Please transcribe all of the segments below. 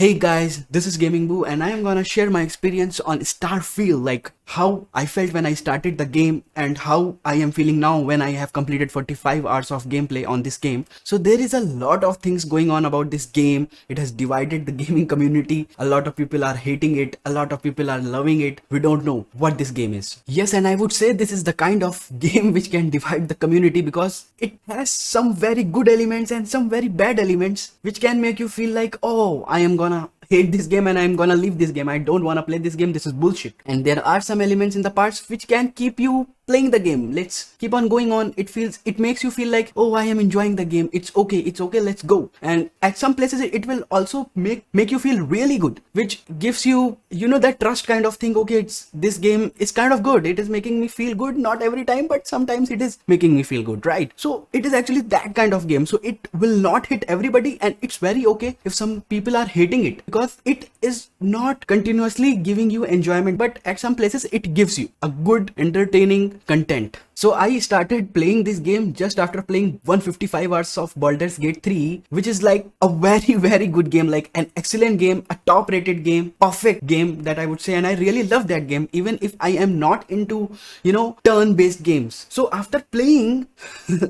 Hey guys, this is Gaming Boo and I am gonna share my experience on Starfield, like how I felt when I started the game and how I am feeling now when I have completed 45 hours of gameplay on this game. So there is a lot of things going on about this game. It has divided the gaming community. A lot of people are hating it, a lot of people are loving it. We don't know what this game is. Yes, and I would say this is the kind of game which can divide the community because it has some very good elements and some very bad elements which can make you feel like, oh, I am gonna hate this game and I'm gonna leave this game. I don't wanna play this game. This is bullshit. And there are some elements in the parts which can keep you playing the game. Let's keep on going on. It makes you feel like, oh, I am enjoying the game. It's okay, let's go. And at some places it will also make you feel really good, which gives you, that trust kind of thing. Okay, this game is kind of good. It is making me feel good, not every time, but sometimes it is making me feel good, right? So it is actually that kind of game. So it will not hit everybody, and it's very okay if some people are hating it because it is not continuously giving you enjoyment, but at some places it gives you a good entertaining content. So I started playing this game just after playing 155 hours of Baldur's Gate 3, which is like a very, very good game, like an excellent game, a top rated game, perfect game that I would say. And I really love that game, even if I am not into, turn-based games. So after playing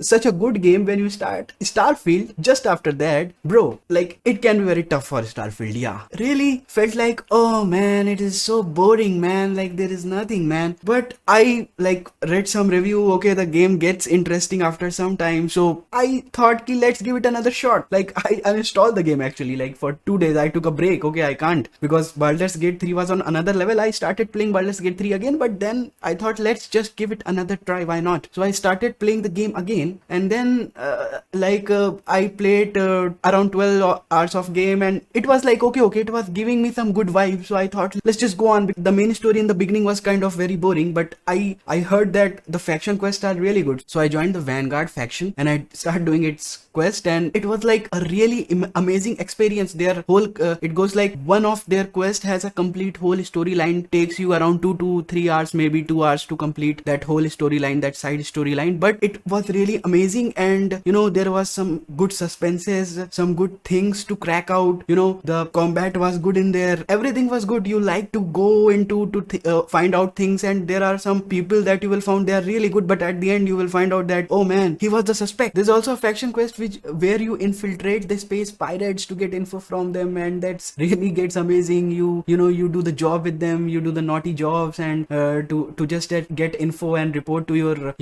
such a good game, when you start Starfield, just after that, bro, like it can be very tough for Starfield. Yeah, really felt like, oh man, it is so boring, man. Like there is nothing, man. But I like read some review. Okay, the game gets interesting after some time, so I thought ki let's give it another shot. Like I uninstalled the game actually, like for 2 days I took a break. Okay, I can't because Baldur's Gate 3 was on another level. I started playing Baldur's Gate 3 again, but then I thought let's just give it another try, why not? So I started playing the game again, and then I played around 12 hours of game, and it was like okay, it was giving me some good vibes. So I thought let's just go on. The main story in the beginning was kind of very boring, but I heard that the faction quests are really good. So I joined the Vanguard faction and I started doing its quest, and it was like a really amazing experience. Their whole it goes like one of their quest has a complete whole storyline, takes you around 2 to 3 hours, maybe 2 hours to complete that whole storyline, that side storyline. But it was really amazing, and there was some good suspenses, some good things to crack out. The combat was good in there, everything was good. You like to go into to find out things, and there are some people that you will find they are really good, but at the end you will find out that, oh man, he was the suspect. There's also a faction quest where you infiltrate the space pirates to get info from them, and that's really gets amazing. You do the job with them, you do the naughty jobs, and to just get info and report to your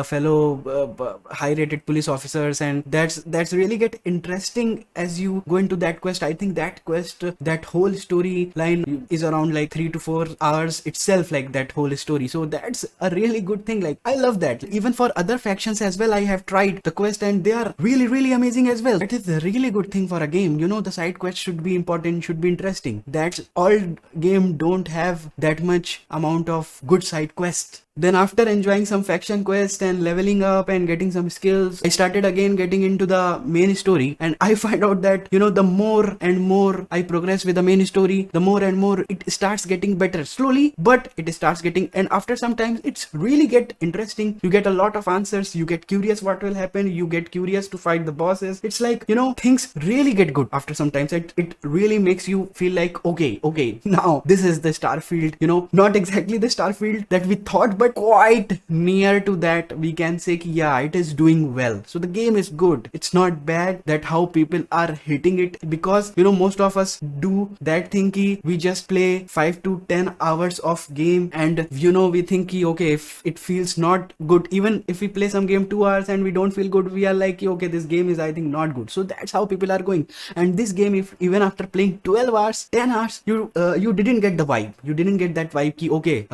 fellow high rated police officers, and that's really get interesting as you go into that quest. I think that quest, that whole storyline is around like 3 to 4 hours itself, like that whole story. So that's a really good thing. Like I love that. Even for other factions as well, I have tried the quest and they are really, really amazing as well. That is a really good thing for a game. The side quest should be important, should be interesting. That's all game don't have that much amount of good side quests. Then after enjoying some faction quest and leveling up and getting some skills, I started again getting into the main story, and I find out that the more and more I progress with the main story, the more and more it starts getting better slowly, but it starts getting, and after some time it's really get interesting. You get a lot of answers, you get curious what will happen, you get curious to fight the bosses. It's like things really get good after some time. It really makes you feel like okay, now this is the Starfield, not exactly the Starfield that we thought, but quite near to that. We can say yeah, it is doing well. So the game is good, it's not bad. That how people are hitting it, because most of us do that thing ki we just play 5 to 10 hours of game, and we think ki, okay, if it feels not good, even if we play some game 2 hours and we don't feel good, we are like okay, this game is I think not good. So that's how people are going. And this game, if even after playing 12 hours, 10 hours, you didn't get the vibe, you didn't get that vibe ki okay,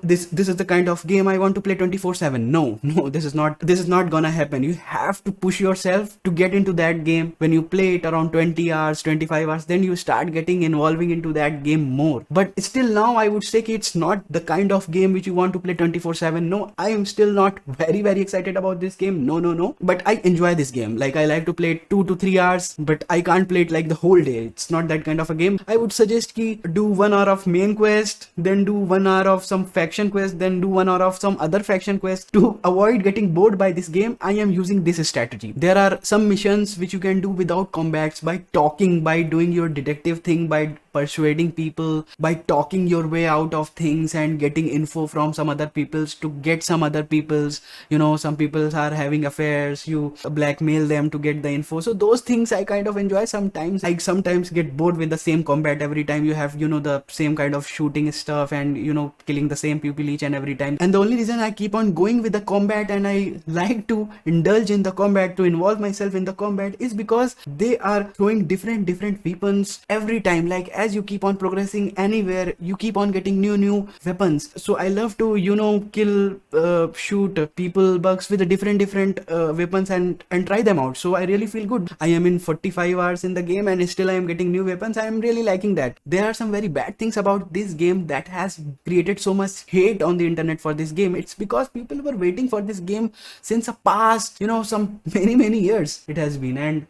this is the kind of game I want to play 24/7. No, this is not gonna happen. You have to push yourself to get into that game. When you play it around 20 hours, 25 hours, then you start getting involving into that game more. But still now I would say it's not the kind of game which you want to play 24/7. no, I am still not very excited about this game. No. But I enjoy this game. Like, I like to play it 2 to 3 hours, but I can't play it like the whole day. It's not that kind of a game. I would suggest ki do 1 hour of main quest, then do 1 hour of some faction quest, then do 1 hour of some other faction quest. To avoid getting bored by this game, I am using this strategy. There are some missions which you can do without combats, by talking, by doing your detective thing, by persuading people, by talking your way out of things and getting info from some other peoples to get some other peoples. Some peoples are having affairs, you blackmail them to get the info. So those things I kind of enjoy. Sometimes I sometimes get bored with the same combat every time. You have the same kind of shooting stuff and killing the same people each and every time. And the only reason I keep on going with the combat and I like to indulge in the combat, to involve myself in the combat, is because they are throwing different weapons every time. Like, as you keep on progressing anywhere, you keep on getting new weapons. So I love to shoot people, bugs with different weapons and try them out. So I really feel good. I am in 45 hours in the game and still I am getting new weapons. I am really liking that. There are some very bad things about this game that has created so much hate on the internet for this game. It's because people were waiting for this game since a past some many years it has been. And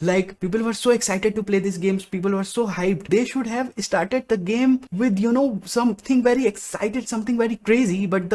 like, people were so excited to play these games. People were so hyped. They should have started the game with something very excited, something very crazy. But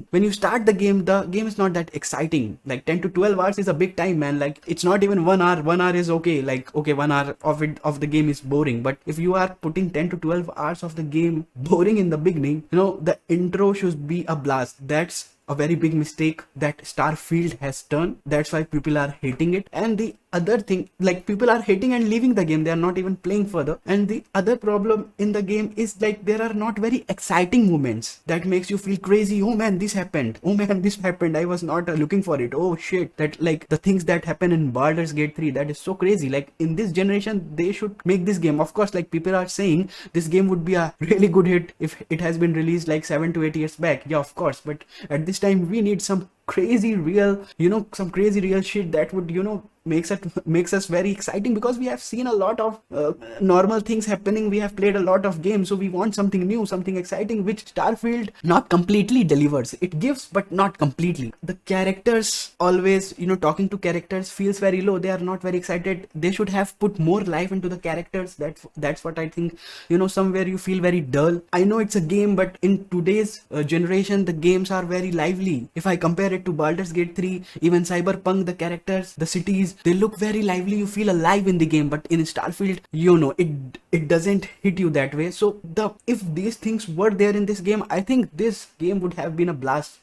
when you start the game is not that exciting. Like, 10 to 12 hours is a big time, man. Like, it's not even 1 hour. 1 hour is okay. Like, okay, 1 hour of the game is boring. But if you are putting 10 to 12 hours of the game boring in the beginning, the intro should be a blast. That's a very big mistake that Starfield has done. That's why people are hating it. And the other thing, like, people are hating and leaving the game. They are not even playing further. And the other problem in the game is, like, there are not very exciting moments that makes you feel crazy. Oh man, this happened. Oh man, this happened. I was not looking for it. Oh shit. That, like, the things that happen in Baldur's Gate 3, that is so crazy. Like, in this generation, they should make this game. Of course, like, people are saying this game would be a really good hit if it has been released like 7 to 8 years back. Yeah, of course. But at this time, we need some crazy real shit that would makes us very exciting, because we have seen a lot of normal things happening. We have played a lot of games, so we want something new, something exciting, which Starfield not completely delivers. It gives, but not completely. The characters always, talking to characters feels very low. They are not very excited. They should have put more life into the characters. That's what I think. Somewhere you feel very dull. I know it's a game, but in today's generation, the games are very lively. If I compare it to Baldur's Gate 3, even Cyberpunk, the characters, the cities, they look very lively. You feel alive in the game. But in Starfield, it doesn't hit you that way. So if these things were there in this game, I think this game would have been a blast.